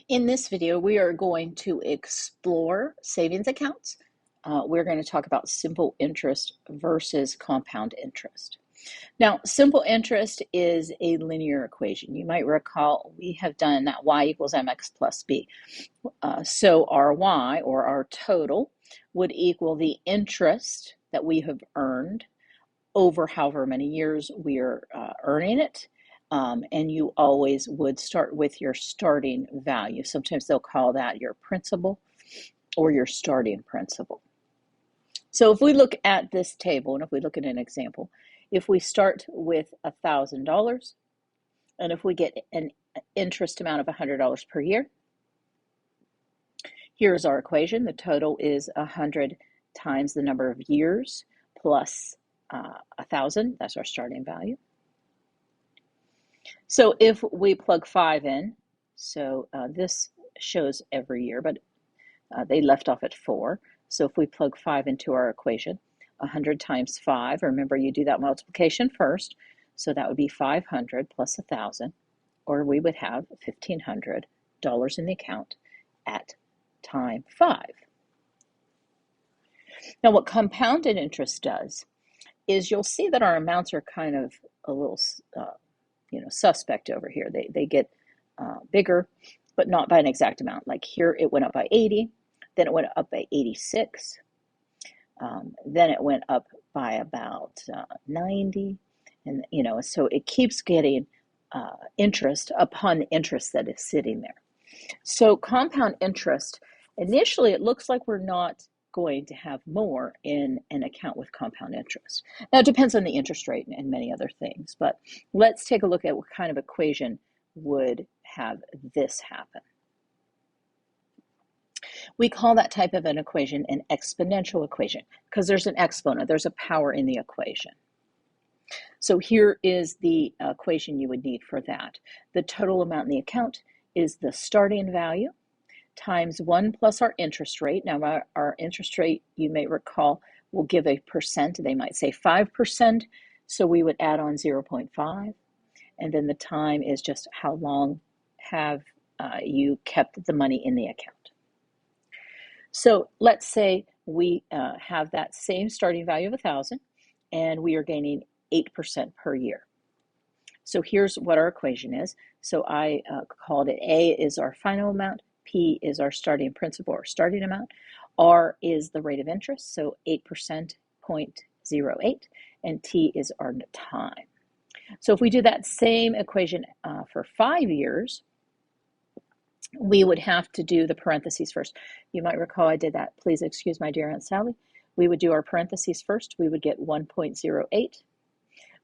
In this video, we are going to explore savings accounts. We're going to talk about simple interest versus compound interest. Now, simple interest is a linear equation. You might recall we have done that y equals mx plus b. So our y, or our total, would equal the interest that we have earned over however many years we are earning it. And you always would start with your starting value. Sometimes they'll call that your principal or your starting principal. So if we look at this table, and if we look at an example, if we start with $1,000, and if we get an interest amount of $100 per year, here's our equation. The total is 100 times the number of years plus 1,000. That's our starting value. So if we plug 5 in, so this shows every year, but they left off at 4. So if we plug 5 into our equation, 100 times 5, remember you do that multiplication first, so that would be 500 plus 1,000, or we would have $1,500 in the account at time 5. Now what compounded interest does is you'll see that our amounts are kind of a little suspect over here. They get bigger, but not by an exact amount. Like here it went up by 80, then it went up by 86, then it went up by about 90, and so it keeps getting interest upon the interest that is sitting there. So compound interest, initially it looks like we're not going to have more in an account with compound interest. Now it depends on the interest rate and many other things, but let's take a look at what kind of equation would have this happen. We call that type of an equation an exponential equation because there's an exponent, there's a power in the equation. So here is the equation you would need for that. The total amount in the account is the starting value times 1 plus our interest rate. Now our interest rate, you may recall, will give a percent. They might say 5%, so we would add on 0.5, and then the time is just how long have you kept the money in the account. So let's say we have that same starting value of 1,000, and we are gaining 8% per year. So here's what our equation is. So I called it A is our final amount, P is our starting principal or starting amount, R is the rate of interest, so 8%, 0.08, and T is our time. So if we do that same equation for 5 years, we would have to do the parentheses first. You might recall I did that. Please excuse my dear Aunt Sally. We would do our parentheses first. We would get 1.08.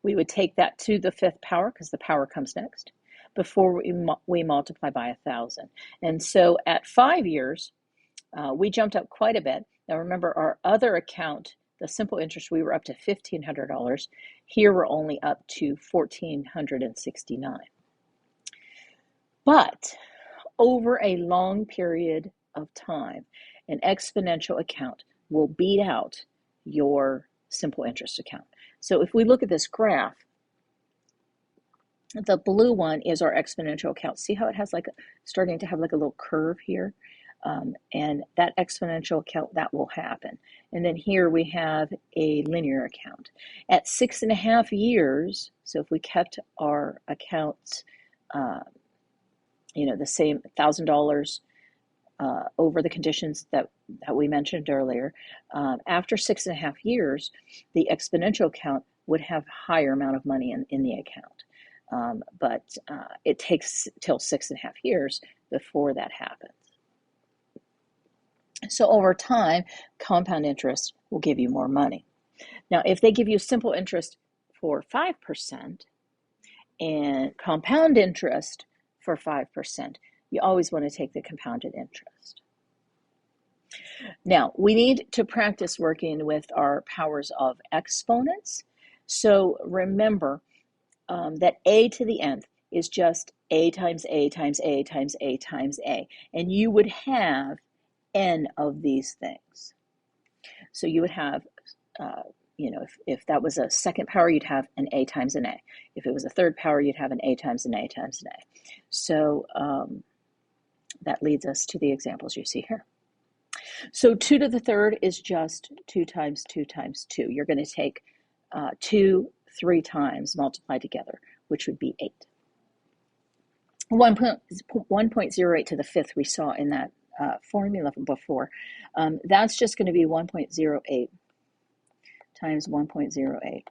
We would take that to the 5th power because the power comes next before we multiply by 1,000. And so at 5 years, we jumped up quite a bit. Now remember our other account, the simple interest, we were up to $1,500. Here we're only up to $1,469. But over a long period of time, an exponential account will beat out your simple interest account. So if we look at this graph, the blue one is our exponential account. See how it has starting to have like a little curve here? And that exponential account, that will happen. And then here we have a linear account. At 6.5 years, so if we kept our accounts, the same $1,000 over the conditions that we mentioned earlier, after 6.5 years, the exponential account would have a higher amount of money in the account. But it takes till 6.5 years before that happens. So over time, compound interest will give you more money. Now, if they give you simple interest for 5% and compound interest for 5%, you always want to take the compounded interest. Now, we need to practice working with our powers of exponents. So remember that a to the nth is just a times a times a times a times a. And you would have n of these things. So you would have, if that was a second power, you'd have an a times an a. If it was a third power, you'd have an a times an a times an a. So that leads us to the examples you see here. So 2 to the third is just 2 times 2 times 2. You're going to take 2 3 times multiplied together, which would be 8. 1.08 to the fifth we saw in that formula before. That's just going to be 1.08 times 1.08.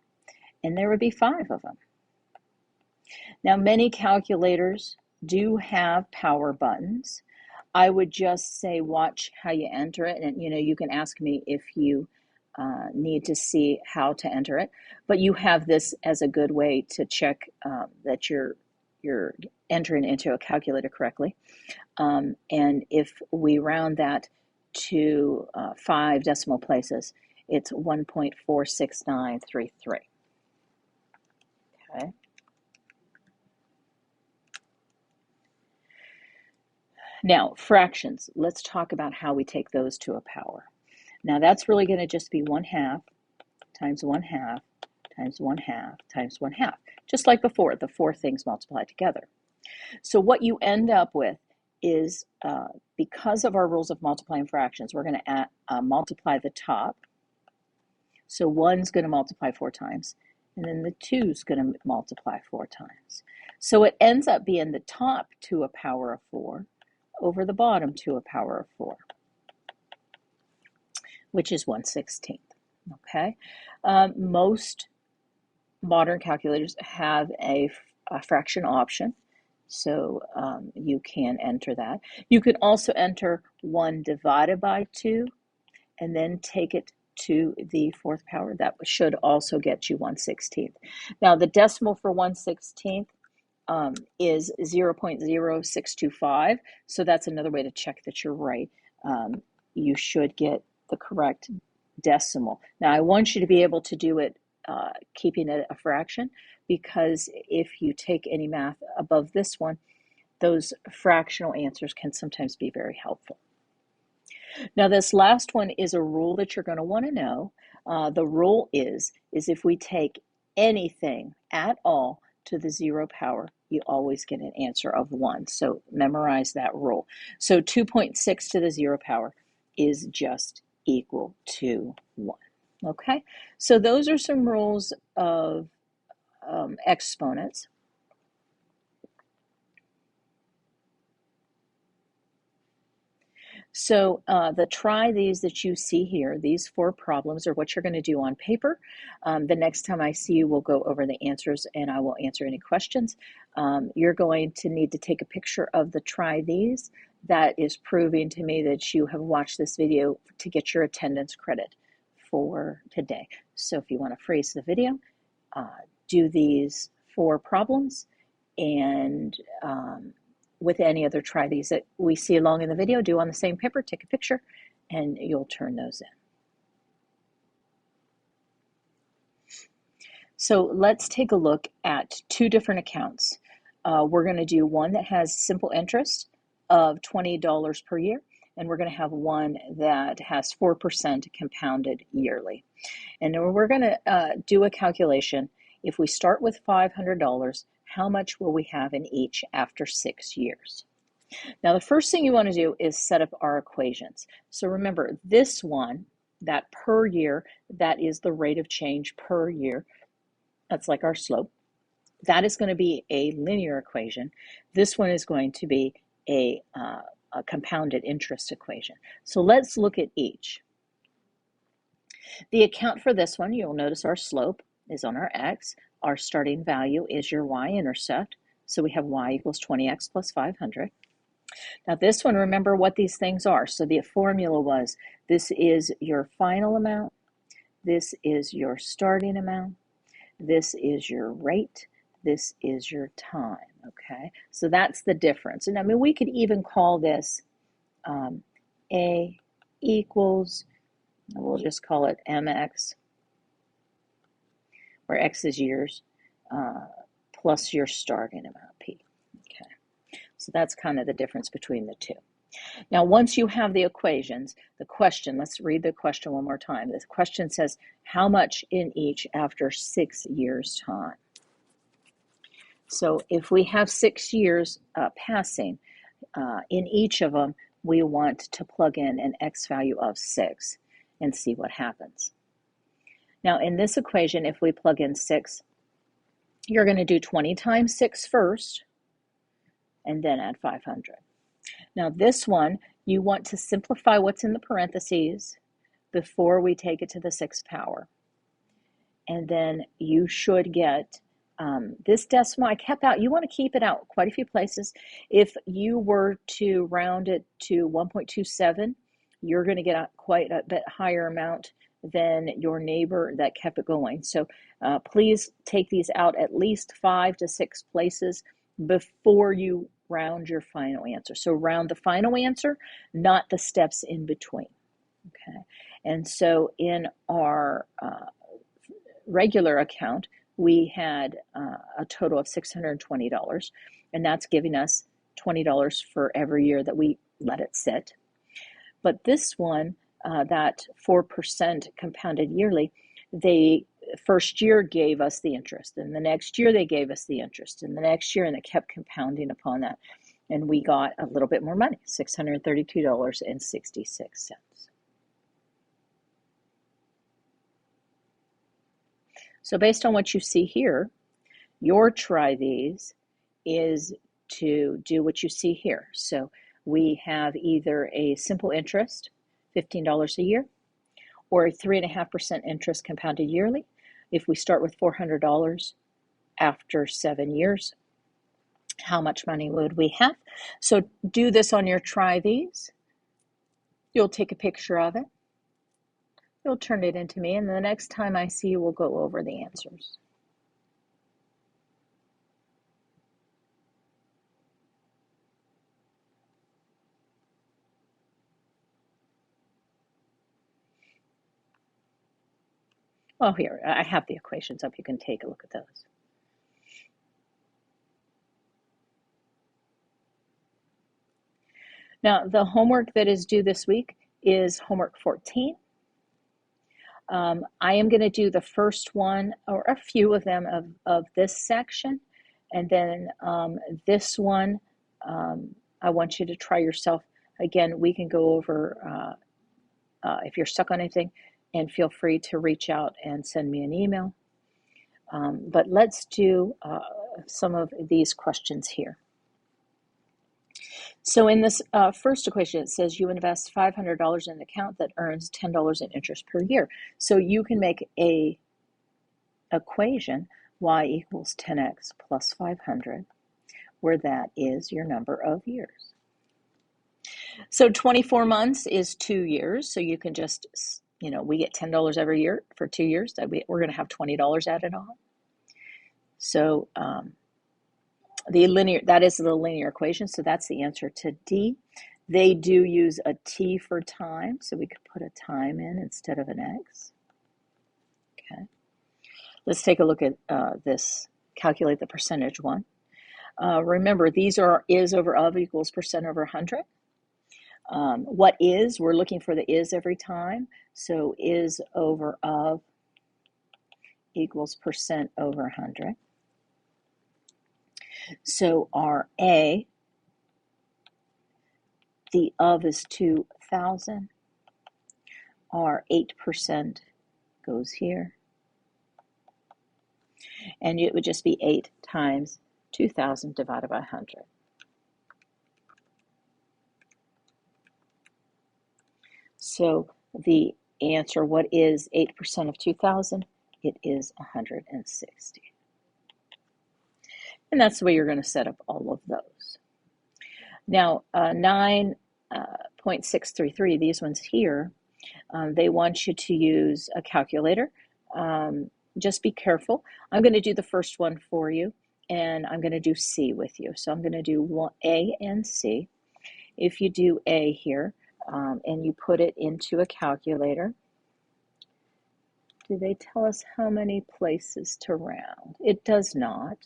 And there would be 5 of them. Now, many calculators do have power buttons. I would just say watch how you enter it, and you can ask me if you need to see how to enter it. But you have this as a good way to check that you're entering into a calculator correctly. And if we round that to 5 decimal places, it's 1.46933. Okay. Now, fractions. Let's talk about how we take those to a power. Now, that's really going to just be 1/2 times 1/2 times 1/2 times 1/2. Just like before, the 4 things multiplied together. So what you end up with is, because of our rules of multiplying fractions, we're going to multiply the top. So 1's going to multiply 4 times, and then the 2's going to multiply 4 times. So it ends up being the top to a power of 4 over the bottom to a power of 4, which is 1/16. Okay, most modern calculators have a fraction option, so you can enter that. You can also enter 1 divided by 2 and then take it to the 4th power. That should also get you 1/16. Now, the decimal for 1/16 is 0.0625, so that's another way to check that you're right. You should get the correct decimal. Now, I want you to be able to do it keeping it a fraction, because if you take any math above this one, those fractional answers can sometimes be very helpful. Now, this last one is a rule that you're going to want to know. The rule is if we take anything at all to the 0 power, you always get an answer of 1. So memorize that rule. So 2.6 to the 0 power is just equal to 1. Okay, so those are some rules of exponents. So the try these that you see here, these 4 problems are what you're going to do on paper. The next time I see you, we'll go over the answers and I will answer any questions. You're going to need to take a picture of the try these. That is proving to me that you have watched this video to get your attendance credit for today. So if you want to freeze the video, do these 4 problems, and with any other try these that we see along in the video, do on the same paper, take a picture, and you'll turn those in. So let's take a look at 2 different accounts. We're going to do one that has simple interest of $20 per year, and we're going to have one that has 4% compounded yearly. And we're going to do a calculation. If we start with $500, how much will we have in each after 6 years? Now, the first thing you want to do is set up our equations. So remember, this one, that per year, that is the rate of change per year. That's like our slope. That is going to be a linear equation. This one is going to be a compounded interest equation. So let's look at each. The account for this one, you'll notice our slope is on our x. Our starting value is your y-intercept. So we have y equals 20x plus 500. Now this one, remember what these things are. So the formula was, this is your final amount, this is your starting amount, this is your rate, this is your time, okay? So that's the difference. And I mean, we could even call this A equals, we'll just call it mx, where x is years, plus your starting amount, p. Okay, so that's kind of the difference between the two. Now, once you have the equations, the question, let's read the question one more time. The question says, how much in each after 6 years' time? So if we have 6 years passing, In each of them, we want to plug in an x value of 6 and see what happens. Now, in this equation, if we plug in 6, you're going to do 20 times 6 first, and then add 500. Now, this one, you want to simplify what's in the parentheses before we take it to the 6th power. And then you should get this decimal. I kept out, you want to keep it out quite a few places. If you were to round it to 1.27, you're going to get quite a bit higher amount than your neighbor that kept it going. So please take these out at least 5 to 6 places before you round your final answer. So round the final answer, not the steps in between. Okay, and so in our regular account, we had a total of $620, and that's giving us $20 for every year that we let it sit. But this one, that 4% compounded yearly, they first year gave us the interest, and the next year they gave us the interest, and the next year, and it kept compounding upon that. And we got a little bit more money, $632.66. So based on what you see here, your try these is to do what you see here. So we have either a simple interest, $15 a year, or a 3.5% interest compounded yearly. If we start with $400 after 7 years, how much money would we have? So do this on your try these. You'll take a picture of it. You'll turn it into me, and the next time I see you, we'll go over the answers. Well, here, I have the equations up. You can take a look at those. Now, the homework that is due this week is homework 14. I am going to do the first one, or a few of them, of this section. And then this one, I want you to try yourself. Again, we can go over, if you're stuck on anything, and feel free to reach out and send me an email. But let's do some of these questions here. So in this first equation, it says you invest $500 in an account that earns $10 in interest per year. So you can make a equation, y equals 10x plus 500, where that is your number of years. So 24 months is 2 years. So you can just, we get $10 every year for 2 years. We're going to have $20 added on. So that is the linear equation, so that's the answer to D. They do use a T for time, so we could put a time in instead of an X. Okay. Let's take a look at this, calculate the percentage one. Remember, these are is over of equals percent over 100. What is, we're looking for the is every time, so is over of equals percent over 100. So our A, the of is 2,000. Our 8% goes here. And it would just be 8 times 2,000 divided by 100. So the answer, what is 8% of 2,000? It is 160. And that's the way you're going to set up all of those. Now, 9.633, these ones here, they want you to use a calculator. Just be careful. I'm going to do the first one for you, and I'm going to do C with you. So I'm going to do A and C. If you do A here, and you put it into a calculator, do they tell us how many places to round? It does not.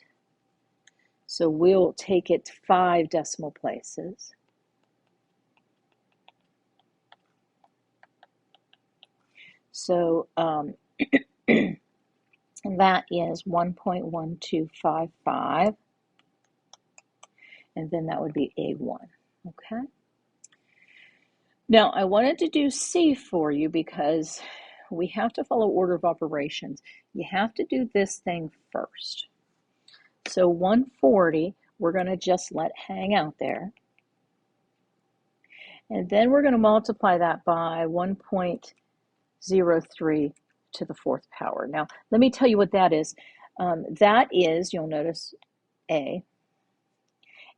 So we'll take it 5 decimal places. So that is 1.1255, and then that would be A1. Okay. Now, I wanted to do C for you because we have to follow order of operations. You have to do this thing first. So 140, we're going to just let hang out there. And then we're going to multiply that by 1.03 to the fourth power. Now, let me tell you what that is. That is, you'll notice A,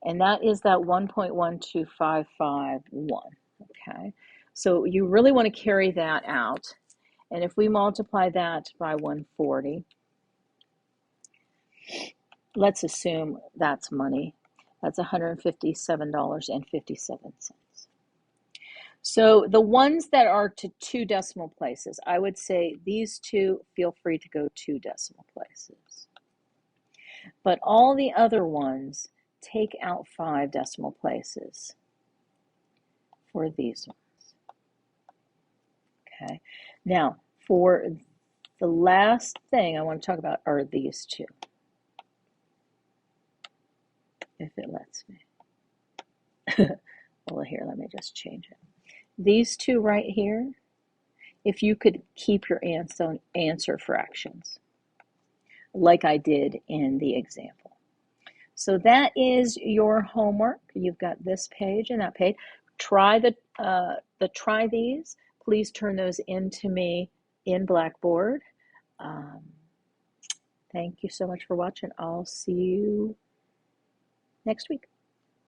and that is that 1.12551, okay? So you really want to carry that out. And if we multiply that by 140, let's assume that's money. That's $157.57. So the ones that are to 2 decimal places, I would say these two, feel free to go 2 decimal places. But all the other ones, take out 5 decimal places for these ones. Okay. Now, for the last thing I want to talk about are these two, if it lets me. Well, here, let me just change it. These two right here, if you could keep your answer fractions, like I did in the example. So that is your homework. You've got this page and that page. Try try these. Please turn those into me in Blackboard. Thank you so much for watching. I'll see you next week.